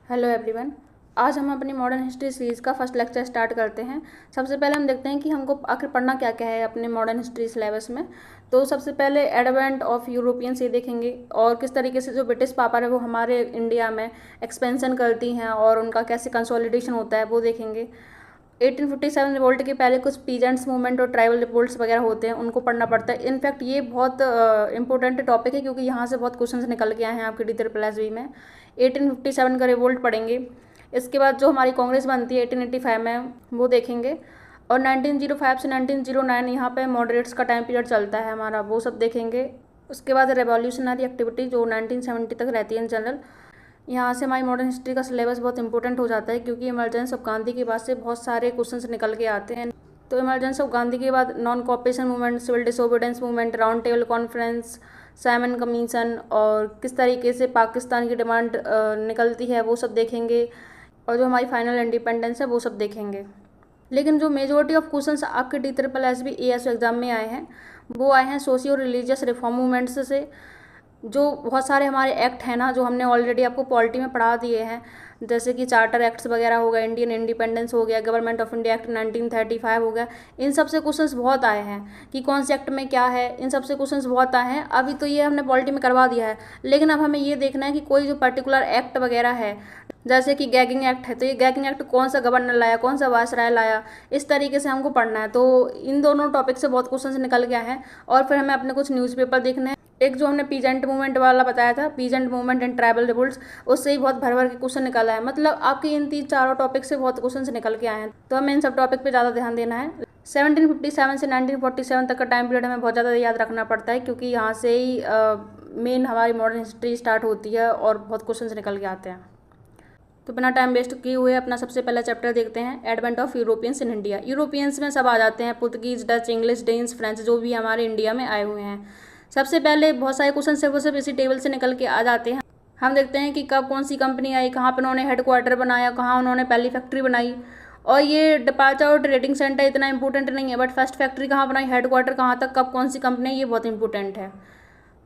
Hello everyone. आज हम अपनी मॉडर्न हिस्ट्री सीरीज़ का फर्स्ट लेक्चर स्टार्ट करते हैं। सबसे पहले हम देखते हैं कि हमको आखिर पढ़ना क्या क्या है अपने मॉडर्न हिस्ट्री सिलेबस में। तो सबसे पहले एडवेंट ऑफ यूरोपियंस ये देखेंगे और किस तरीके से जो ब्रिटिश पावर है वो हमारे इंडिया में एक्सपेंशन करती हैं और उनका कैसे कंसोलिडेशन होता है वो देखेंगे। 1857 रिवोल्ट के पहले कुछ पीजेंट्स मूवमेंट और ट्राइबल रिवोल्ट्स वगैरह होते हैं, उनको पढ़ना पड़ता है। इनफैक्ट ये बहुत इंपॉर्टेंट टॉपिक है क्योंकि यहाँ से बहुत क्वेश्चंस निकल के आए हैं आपके DSSB में। 1857 का रिवोल्ट पढ़ेंगे। इसके बाद जो हमारी कांग्रेस बनती है 1885 में वो देखेंगे। और 1905 से 1909 यहाँ पे मॉडरेट्स का टाइम पीरियड चलता है हमारा, वो सब देखेंगे। उसके बाद रेवोल्यूशनरी एक्टिविटी जो 1970 तक रहती है इन जनरल। यहाँ से हमारी मॉडर्न हिस्ट्री का सिलेबस बहुत इंपॉर्टेंट हो जाता है क्योंकि इमरजेंस ऑफ गांधी के बाद से बहुत सारे क्वेश्चंस निकल के आते हैं। तो इमरजेंस ऑफ गांधी के बाद non cooperation movement, civil disobedience movement, round table conference, Simon commission और किस तरीके से पाकिस्तान की डिमांड निकलती है वो सब देखेंगे। और जो हमारी फाइनल इंडिपेंडेंस है वो सब देखेंगे। लेकिन जो मेजोरिटी ऑफ क्वेश्चंस आपके DSSB ASO एग्जाम में आए हैं वो आए हैं सोशियो रिलीजियस रिफॉर्म मूवमेंट्स से। जो बहुत सारे हमारे एक्ट हैं ना, जो हमने ऑलरेडी आपको पॉलिटी में पढ़ा दिए हैं, जैसे कि चार्टर एक्ट्स वगैरह हो गया, इंडियन इंडिपेंडेंस हो गया, गवर्नमेंट ऑफ इंडिया एक्ट 1935 हो गया। इन सब से क्वेश्चंस बहुत आए हैं कि कौन से एक्ट में क्या है, इन सब से क्वेश्चंस बहुत आए हैं। अभी तो ये हमने पॉलिटी में करवा दिया है, लेकिन अब हमें ये देखना है कि कोई जो पर्टिकुलर एक्ट वगैरह है, जैसे कि गैगिंग एक्ट है, तो ये गैगिंग एक्ट कौन सा गवर्नर लाया, कौन सा वायसराय लाया, इस तरीके से हमको पढ़ना है। तो इन दोनों टॉपिक से बहुत क्वेश्चंस निकल गया है। और फिर हमें अपने कुछ न्यूज़पेपर देखने हैं। एक जो हमने पीजेंट मूवमेंट वाला बताया था, peasant movement and tribal revolts, उससे ही बहुत भर भर के क्वेश्चन निकला है। मतलब आपके इन तीन चारों टॉपिक से बहुत क्वेश्चन निकल के आए हैं, तो हमें इन सब टॉपिक पे ज़्यादा ध्यान देना है। 1757 से 1947 तक का टाइम पीरियड हमें बहुत ज़्यादा याद रखना पड़ता है क्योंकि यहाँ से ही मेन हमारी मॉडर्न हिस्ट्री स्टार्ट होती है और बहुत क्वेश्चन निकल के आते हैं। तो बिना टाइम वेस्ट किए हुए अपना सबसे पहला चैप्टर देखते हैं, advent of Europeans in India. Europeans में सब आ जाते हैं, Portuguese, Dutch, English, Danes, French, जो भी हमारे इंडिया में आए हुए हैं। सबसे पहले बहुत सारे क्वेश्चन है वो सब इसी टेबल से निकल के आ जाते हैं। हम देखते हैं कि कब कौन सी कंपनी आई, कहाँ पर उन्होंने हेडक्वार्टर बनाया, कहाँ उन्होंने पहली फैक्ट्री बनाई। और ये डिपार्चर और ट्रेडिंग सेंटर इतना इंपॉर्टेंट नहीं है, बट फर्स्ट फैक्ट्री कहाँ बनाई, हेडक्वार्टर कहाँ तक, कब कौन सी कंपनी, ये बहुत इंपॉर्टेंट है।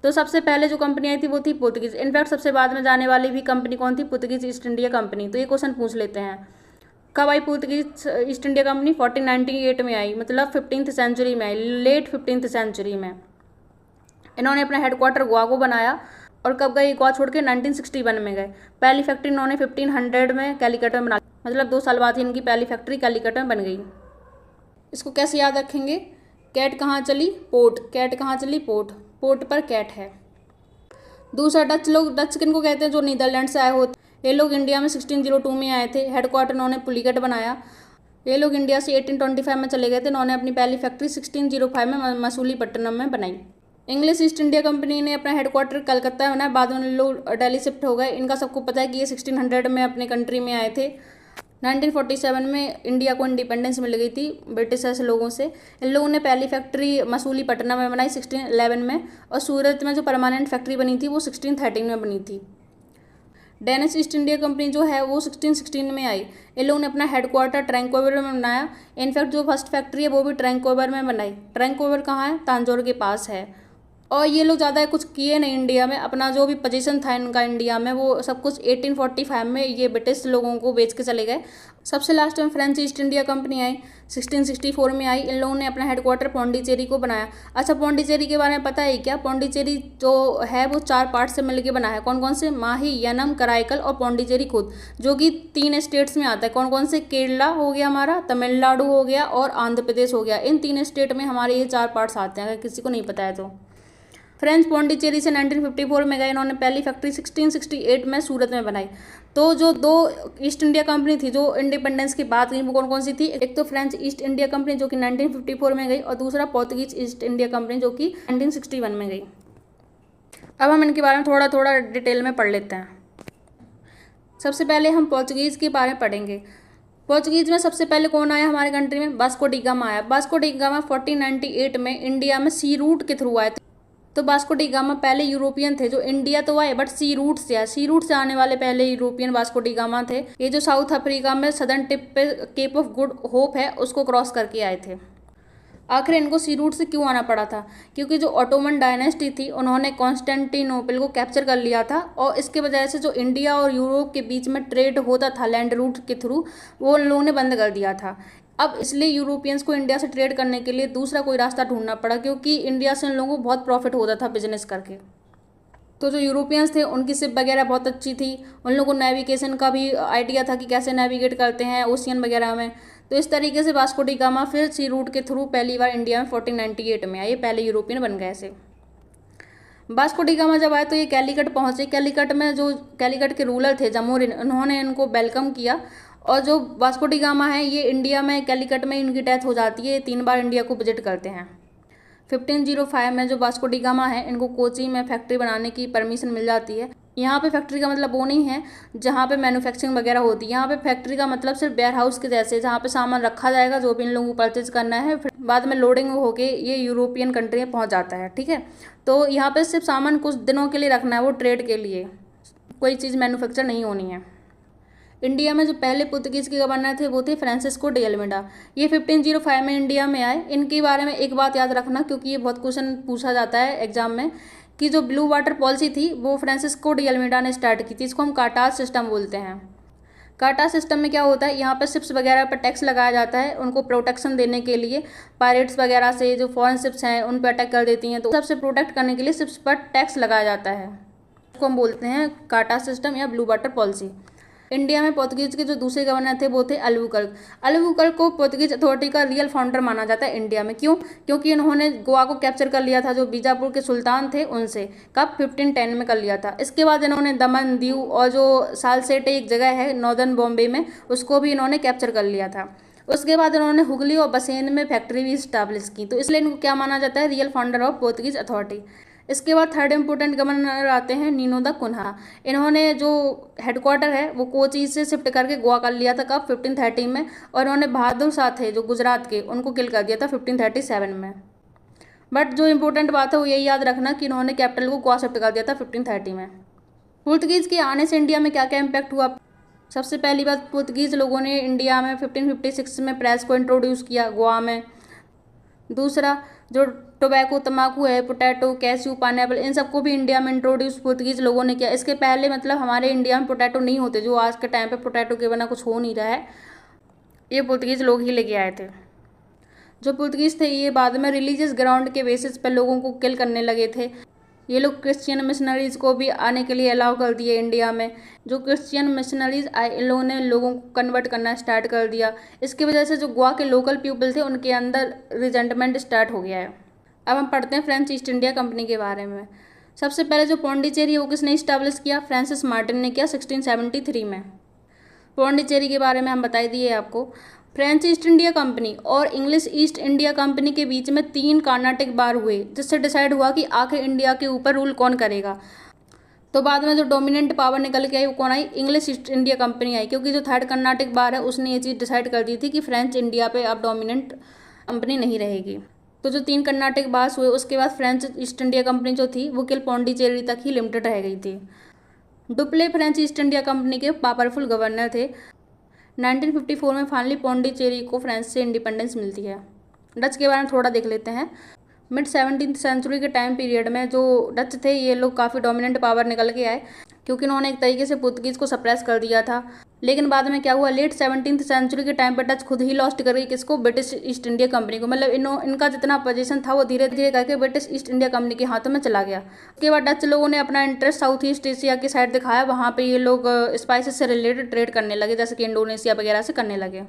तो सबसे पहले जो कंपनी आई थी वो थी पुर्तगीज। इनफैक्ट सबसे बाद में जाने वाली भी कंपनी कौन थी, पुर्तगीज ईस्ट इंडिया कंपनी। तो ये क्वेश्चन पूछ लेते हैं, कब आई पुर्तगीज ईस्ट इंडिया कंपनी? 1498 में आई, मतलब 15th सेंचुरी में आई, लेट 15th सेंचुरी में। इन्होंने अपना हेडक्वार्टर गोवा को बनाया। और कब गए गोवा छोड़ के? 1961 में गए। पहली फैक्ट्री इन्होंने 1500 में कैलीकट में बना, मतलब 2 साल बाद ही इनकी पहली फैक्ट्री कैलीकट में बन गई। इसको कैसे याद रखेंगे? कैट कहाँ चली? पोर्ट। कैट कहाँ चली? पोर्ट। पोर्ट पर कैट है। दूसरा, डच लोग, डच किनको कहते हैं? जो नीदरलैंड से आए होते। ये लोग इंडिया में 1602 में आए थे। हेडक्वार्टर इन्होंने पुलिकट बनाया। ये लोग इंडिया से 1825 में चले गए थे। इन्होंने अपनी पहली फैक्ट्री 1605 में मसूलीपट्टनम में बनाई। इंग्लिश ईस्ट इंडिया कंपनी ने अपना हेडक्वार्टर कलकत्ता में बनाया, बाद में लोग दिल्ली शिफ्ट हो गए। इनका सबको पता है कि ये 1600 में अपने कंट्री में आए थे। 1947 में इंडिया को इंडिपेंडेंस मिल गई थी ब्रिटिश लोगों से। इन लोगों ने पहली फैक्ट्री मसूलीपट्टनम में बनाई 1611 में, और सूरत में जो परमानेंट फैक्ट्री बनी थी वो 1613 में बनी थी। डेनिश ईस्ट इंडिया कंपनी जो है वो 1616 में आई। इन लोगों ने अपना हेडक्वार्टर ट्रैंकोवर में बनाया। इनफैक्ट जो फर्स्ट फैक्ट्री है वो भी ट्रैंकोवर में बनाई। ट्रैंकोवर कहाँ है? तांजोर के पास है। और ये लोग ज़्यादा कुछ किए नहीं इंडिया में, अपना जो भी पोजीशन था इनका इंडिया में वो सब कुछ 1845 में ये ब्रिटिश लोगों को बेच के चले गए। सबसे लास्ट में फ्रेंच ईस्ट इंडिया कंपनी आई, 1664 में आई। इन लोगों ने अपना हेडक्वार्टर पौंडीचेरी को बनाया। अच्छा, पौंडीचेरी के बारे में पता है क्या? पौंडीचेरी जो है वो 4 पार्ट से मिलकर बना है। कौन कौन से? माही, यनम, कराईकल और पौंडीचेरी खुद, जो कि 3 स्टेट्स में आता है। कौन कौन से? केरला हो गया हमारा, तमिलनाडु हो गया और आंध्र प्रदेश हो गया। इन 3 स्टेट में हमारे ये 4 पार्ट्स आते हैं, अगर किसी को नहीं पता है तो। फ्रेंच पौंडीचेरी से 1954 में गए। इन्होंने पहली फैक्ट्री 1668 में सूरत में बनाई। तो जो 2 ईस्ट इंडिया कंपनी थी जो इंडिपेंडेंस की बात गई वो कौन कौन सी थी? एक तो फ्रेंच ईस्ट इंडिया कंपनी जो कि 1954 में गई, और दूसरा पोर्तुगीज ईस्ट इंडिया कंपनी जो कि 1961 में गई। अब हम इनके बारे में थोड़ा थोड़ा डिटेल में पढ़ लेते हैं। सबसे पहले हम पोर्तुगीज़ के बारे में पढ़ेंगे। पोर्तुगीज में सबसे पहले कौन आया हमारे कंट्री में? वास्को डी गामा आया। वास्को डी गामा 1498 में इंडिया में सी रूट के थ्रू आए थे। तो वास्को डी गामा पहले यूरोपियन थे जो इंडिया तो आए, बट सी रूट से आए। सी रूट से आने वाले पहले यूरोपियन वास्को डी गामा थे। ये जो साउथ अफ्रीका में सदर्न टिप पे केप ऑफ गुड होप है उसको क्रॉस करके आए थे। आखिर इनको सी रूट से क्यों आना पड़ा था? क्योंकि जो ऑटोमन डायनेस्टी थी उन्होंने कॉन्स्टेंटिनोपल को कैप्चर कर लिया था और इसके वजह से जो इंडिया और यूरोप के बीच में ट्रेड होता था लैंड रूट के थ्रू, वो उन लोगों ने बंद कर दिया था। अब इसलिए यूरोपियंस को इंडिया से ट्रेड करने के लिए दूसरा कोई रास्ता ढूंढना पड़ा, क्योंकि इंडिया से उन लोगों को बहुत प्रॉफिट होता था बिजनेस करके। तो जो यूरोपियंस थे उनकी शिप वगैरह बहुत अच्छी थी, उन लोगों को नेविगेशन का भी आइडिया था कि कैसे नेविगेट करते हैं ओशियन वगैरह में। तो इस तरीके से वास्को डी गामा फिर सी रूट के थ्रू पहली बार इंडिया में 1498 में आए, ये पहले यूरोपियन बन गए ऐसे। वास्को डी गामा जब आए तो ये कैलीकट पहुंचे। कैलीकट में जो कैलीकट के रूलर थे जमोरिन, उन्होंने इनको वेलकम किया। और जो वास्को डी गामा है ये इंडिया में कैलीकट में इनकी डेथ हो जाती है। ये 3 बार इंडिया को विजिट करते हैं। 1505 में जो वास्को डी गामा है इनको कोची में फैक्ट्री बनाने की परमिशन मिल जाती है। यहाँ पे फैक्ट्री का मतलब वो नहीं है जहाँ पे मैन्युफैक्चरिंग वगैरह होती है। यहाँ पे फैक्ट्री का मतलब सिर्फ वेयर हाउस के जैसे, जहाँ पे सामान रखा जाएगा जो भी इन लोगों को परचेज करना है, फिर बाद में लोडिंग होके ये यूरोपियन कंट्री में पहुँच जाता है। ठीक है, तो यहाँ पे सिर्फ सामान कुछ दिनों के लिए रखना है, वो ट्रेड के लिए, कोई चीज़ मैन्युफैक्चर नहीं होनी है। इंडिया में जो पहले पुर्तगीज के गवर्नर थे वो थे फ्रांसिस्को डी अल्मेडा। ये 1505 में इंडिया में आए। इनके बारे में एक बात याद रखना, क्योंकि ये बहुत क्वेश्चन पूछा जाता है एग्जाम में, कि जो ब्लू वाटर पॉलिसी थी वो फ्रांसिस्को डी अल्मेडा ने स्टार्ट की थी। इसको हम कार्टाज सिस्टम बोलते हैं। कार्टाज सिस्टम में क्या होता है, यहाँ पर शिप्स वगैरह पर टैक्स लगाया जाता है उनको प्रोटेक्शन देने के लिए। पायरेट्स वगैरह से जो फॉरेन शिप्स हैं उन पर अटैक कर देती हैं, तो सबसे प्रोटेक्ट करने के लिए शिप्स पर टैक्स लगाया जाता है। इसको हम बोलते हैं कार्टाज सिस्टम या ब्लू वाटर पॉलिसी। इंडिया में पोर्तुगीज के जो दूसरे गवर्नर थे वो थे अल्बुकर्क। अल्बुकर्क को पोर्तुगीज अथॉरिटी का रियल फाउंडर माना जाता है इंडिया में। क्यों? क्योंकि इन्होंने गोवा को कैप्चर कर लिया था जो बीजापुर के सुल्तान थे उनसे। कब? 1510 में कर लिया था। इसके बाद इन्होंने दमन, दीव और जो सालसेट एक जगह है नॉर्दर्न बॉम्बे में, उसको भी इन्होंने कैप्चर कर लिया था। उसके बाद इन्होंने हुगली और बसेन में फैक्ट्री भी इस्टेब्लिश की। तो इसलिए इनको क्या माना जाता है? Real founder of Portuguese authority. इसके बाद थर्ड इंपोर्टेंट गवर्नर आते हैं नीनो द कुन्हा। इन्होंने जो हेडक्वार्टर है वो कोची से शिफ्ट करके गोवा कर लिया था। कब? 1513 में। और इन्होंने बहादुर शाह थे जो गुजरात के, उनको किल कर दिया था 1537 में। बट जो इंपॉर्टेंट बात है वो यही याद रखना कि इन्होंने कैपिटल को गोवा शिफ्ट कर दिया था 1530 में। पुर्तगीज के आने से इंडिया में क्या क्या इम्पैक्ट हुआ? सबसे पहली बात, पुर्तगीज लोगों ने इंडिया में 1556 में प्रेस को इंट्रोड्यूस किया गोवा में। दूसरा, जो टोबैको, तम्बाकू है, पोटैटो, कैश्यू, पाइनएप्पल, इन सबको भी इंडिया में इंट्रोड्यूस पुर्तगीज लोगों ने किया। इसके पहले मतलब हमारे इंडिया में पोटैटो नहीं होते, जो आज के टाइम पे पोटैटो के बिना कुछ हो नहीं रहा है, ये पुर्तगीज लोग ही लेके आए थे। जो पुर्तगीज थे ये बाद में रिलीजियस ग्राउंड के बेसिस पर लोगों को किल करने लगे थे। ये लोग क्रिश्चियन मिशनरीज को भी आने के लिए अलाउ कर दिए इंडिया में। जो क्रिश्चियन मिशनरीज आए इन लोगों ने लोगों को कन्वर्ट करना स्टार्ट कर दिया। इसकी वजह से जो गोवा के लोकल पीपल थे उनके अंदर रिजेंटमेंट स्टार्ट हो गया है। अब हम पढ़ते हैं फ्रेंच ईस्ट इंडिया कंपनी के बारे में। सबसे पहले जो पौंडीचेरी वो किसने इस्टेब्लिश किया? फ्रांसिस मार्टिन ने किया 1673 में। पौंडीचेरी के बारे में हम बता दिए आपको। फ्रेंच ईस्ट इंडिया कंपनी और इंग्लिश ईस्ट इंडिया कंपनी के बीच में 3 कर्नाटिक वार हुए, जिससे डिसाइड हुआ कि आखिर इंडिया के ऊपर रूल कौन करेगा। तो बाद में जो डोमिनेंट पावर निकल के आई वो कौन आई? इंग्लिश ईस्ट इंडिया कंपनी आई, क्योंकि जो थर्ड कर्नाटिक वार है उसने ये चीज़ डिसाइड कर दी थी कि फ्रेंच इंडिया पे अब डोमिनेंट कंपनी नहीं रहेगी। तो जो 3 कर्नाटिक वार्स हुए उसके बाद फ्रेंच ईस्ट इंडिया कंपनी जो थी वो केवल पौंडीचेरी तक ही लिमिटेड रह गई थी। Dupleix French East India Company के पावरफुल गवर्नर थे। 1954 में फाइनली पौंडीचेरी को फ्रांस से इंडिपेंडेंस मिलती है। डच के बारे में थोड़ा देख लेते हैं। मिड 17th सेंचुरी के टाइम पीरियड में जो डच थे ये लोग काफ़ी डोमिनेंट पावर निकल के आए, क्योंकि इन्होंने एक तरीके से पुर्तगीज को सप्रेस कर दिया था। लेकिन बाद में क्या हुआ, लेट 17th सेंचुरी के टाइम पर डच खुद ही लॉस्ट कर गई किसको? ब्रिटिश ईस्ट इंडिया कंपनी को। मतलब इनका जितना पोजीशन था वो धीरे धीरे करके ब्रिटिश ईस्ट इंडिया कंपनी के हाथों में चला गया। उसके बाद डच लोगों ने अपना इंटरेस्ट साउथ ईस्ट एशिया की साइड दिखाया। वहाँ पर ये लोग स्पाइसेस से रिलेटेड ट्रेड करने लगे, जैसे कि इंडोनेशिया वगैरह से करने लगे।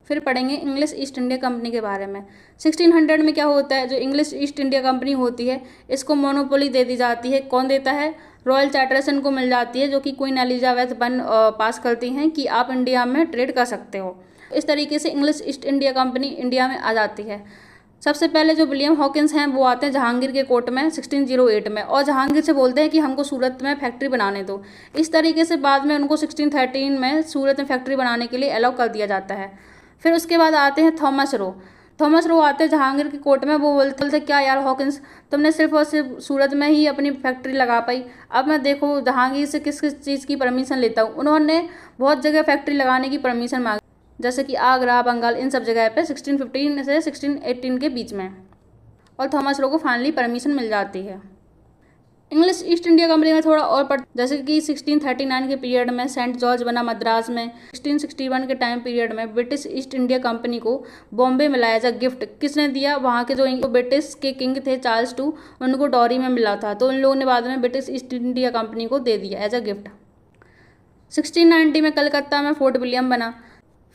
फिर पढ़ेंगे इंग्लिश ईस्ट इंडिया कंपनी के बारे में। 1600 में क्या होता है, जो इंग्लिश ईस्ट इंडिया कंपनी होती है इसको मोनोपोली दे दी जाती है। कौन देता है? रॉयल चार्टर्स इनको मिल जाती है, जो कि क्वीन एलिजाबेथ वन पास करती हैं कि आप इंडिया में ट्रेड कर सकते हो। इस तरीके से English east India company India में आ जाती है। सबसे पहले जो विलियम हॉकिंस हैं वो आते हैं जहांगीर के कोर्ट में 1608 में, और जहांगीर से बोलते हैं कि हमको सूरत में फैक्ट्री बनाने दो। इस तरीके से बाद में उनको 1613 में सूरत में फैक्ट्री बनाने के लिए अलाउ कर दिया जाता है। फिर उसके बाद आते हैं थॉमस रो। थॉमस रो आते हैं जहांगीर की कोर्ट में। वो बोलते क्या यार हॉकिंस, तुमने सिर्फ और सिर्फ सूरत में ही अपनी फैक्ट्री लगा पाई, अब मैं देखो जहांगीर से किस किस चीज़ की परमिशन लेता हूँ। उन्होंने बहुत जगह फैक्ट्री लगाने की परमिशन मांगी। जैसे कि आगरा, बंगाल, इन सब जगह पे 1615 से 1618 के बीच में। और थॉमस लो को फाइनली परमिशन मिल जाती है। इंग्लिश ईस्ट इंडिया कंपनी में थोड़ा और जैसे कि 1639 के पीरियड में सेंट जॉर्ज बना मद्रास में। 1661 के टाइम पीरियड में ब्रिटिश ईस्ट इंडिया कंपनी को बॉम्बे में लाया एज अ गिफ्ट। किसने दिया? वहाँ के जो ब्रिटिश के किंग थे चार्ल्स II, उनको डॉरी में मिला था, तो उन लोगों ने बाद में ब्रिटिश ईस्ट इंडिया कंपनी को दे दिया एज अ गिफ्ट। 1690 में कलकत्ता में फोर्ट विलियम बना।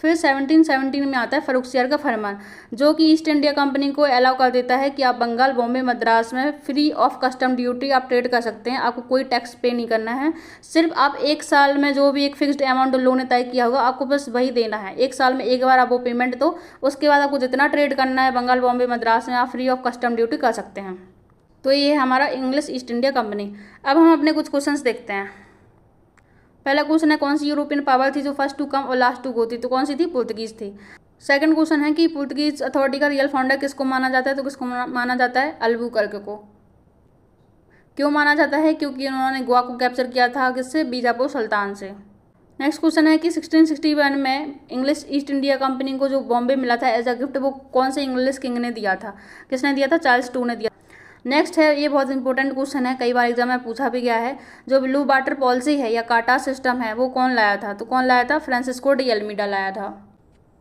फिर 1717 में आता है फर्रुखसियार का फरमान, जो कि ईस्ट इंडिया कंपनी को अलाउ कर देता है कि आप बंगाल, बॉम्बे, मद्रास में फ्री ऑफ कस्टम ड्यूटी आप ट्रेड कर सकते हैं। आपको कोई टैक्स पे नहीं करना है। सिर्फ आप एक साल में जो भी एक फिक्स्ड अमाउंट उन लोगों ने तय किया होगा, आपको बस वही देना है। एक साल में एक बार आप वो पेमेंट दो, उसके बाद आपको जितना ट्रेड करना है बंगाल, बॉम्बे, मद्रास में, आप फ्री ऑफ कस्टम ड्यूटी कर सकते हैं। तो ये है हमारा इंग्लिश ईस्ट इंडिया कंपनी। अब हम अपने कुछ क्वेश्चंस देखते हैं। पहला क्वेश्चन है, कौन सी यूरोपियन पावर थी जो फर्स्ट टू कम और लास्ट टू गो थी? तो कौन सी थी? पुर्तगीज थी। सेकंड क्वेश्चन है कि पुर्तगीज अथॉरिटी का रियल फाउंडर किसको माना जाता है? तो किसको माना जाता है? अल्बुकर्क को। क्यों माना जाता है? क्योंकि उन्होंने गोवा को कैप्चर किया था किससे? बीजापुर सुल्तान से। नेक्स्ट क्वेश्चन है कि 1661 में इंग्लिश ईस्ट इंडिया कंपनी को जो बॉम्बे मिला था एज अ गिफ्ट, वो कौन से इंग्लिश किंग ने दिया था? किसने दिया था? चार्ल्स II ने दिया। नेक्स्ट है, ये बहुत इंपॉर्टेंट क्वेश्चन है, कई बार एग्जाम में पूछा भी गया है। जो ब्लू वाटर पॉलिसी है या काटा सिस्टम है, वो कौन लाया था? तो कौन लाया था? फ्रांसिस्को डी अल्मीडा लाया था।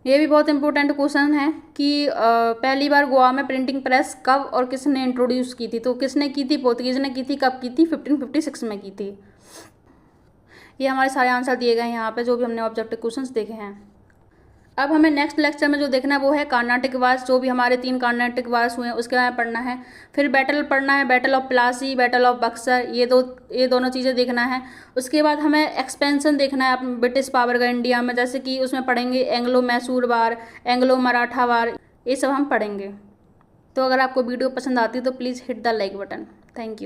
ये भी बहुत इंपॉर्टेंट क्वेश्चन है कि पहली बार गोवा में प्रिंटिंग प्रेस कब और किसने इंट्रोड्यूस की थी? तो किसने की थी? पोर्तुगीज ने की थी। कब की थी? 1556 में की थी। ये हमारे सारे आंसर दिए गए हैं यहाँ पे, जो भी हमने ऑब्जेक्टिव क्वेश्चंस देखे हैं। अब हमें नेक्स्ट लेक्चर में जो देखना है वो है कार्नाटिक वार्स। जो भी हमारे 3 कार्नाटिक वार्स हुए हैं उसके बारे में पढ़ना है। फिर बैटल पढ़ना है, battle of Plassey, battle of Buxar, ये दोनों चीज़ें देखना है। उसके बाद हमें एक्सपेंशन देखना है ब्रिटिश पावर का इंडिया में, जैसे कि उसमें पढ़ेंगे एंग्लो मैसूर वार, एंग्लो मराठा वार, ये सब हम पढ़ेंगे। तो अगर आपको वीडियो पसंद आती है तो please hit the like button. Thank you.